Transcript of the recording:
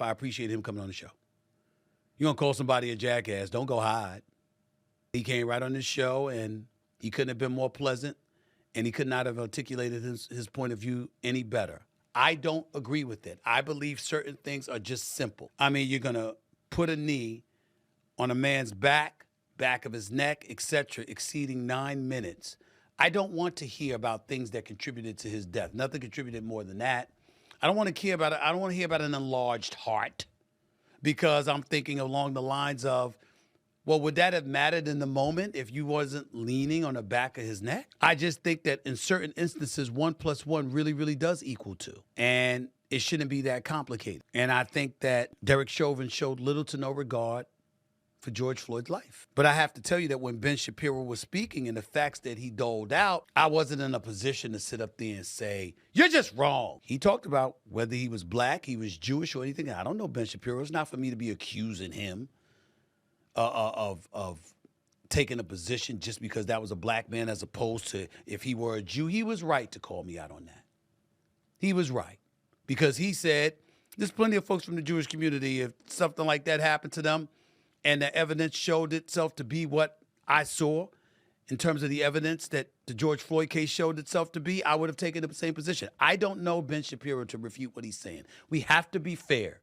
I appreciate him coming on the show. You're going to call somebody a jackass, don't go hide. He came right on this show, and he couldn't have been more pleasant, and he could not have articulated his point of view any better. I don't agree with it. I believe certain things are just simple. I mean, you're going to put a knee on a man's back of his neck, etc., exceeding 9 minutes. I don't want to hear about things that contributed to his death. Nothing contributed more than that. I don't want to hear about it. I don't want to hear about an enlarged heart, because I'm thinking along the lines of, well, would that have mattered in the moment if you wasn't leaning on the back of his neck? I just think that in certain instances, 1 + 1 really, really does equal 2. And it shouldn't be that complicated. And I think that Derek Chauvin showed little to no regard for George Floyd's life. But I have to tell you that when Ben Shapiro was speaking and the facts that he doled out, I wasn't in a position to sit up there and say, you're just wrong. He talked about whether he was black, he was Jewish, or anything. I don't know Ben Shapiro. It's not for me to be accusing him of taking a position just because that was a black man, as opposed to if he were a Jew. He was right to call me out on that. He was right, because he said there's plenty of folks from the Jewish community, if something like that happened to them and the evidence showed itself to be what I saw in terms of the evidence that the George Floyd case showed itself to be, I would have taken the same position. I don't know Ben Shapiro to refute what he's saying. We have to be fair.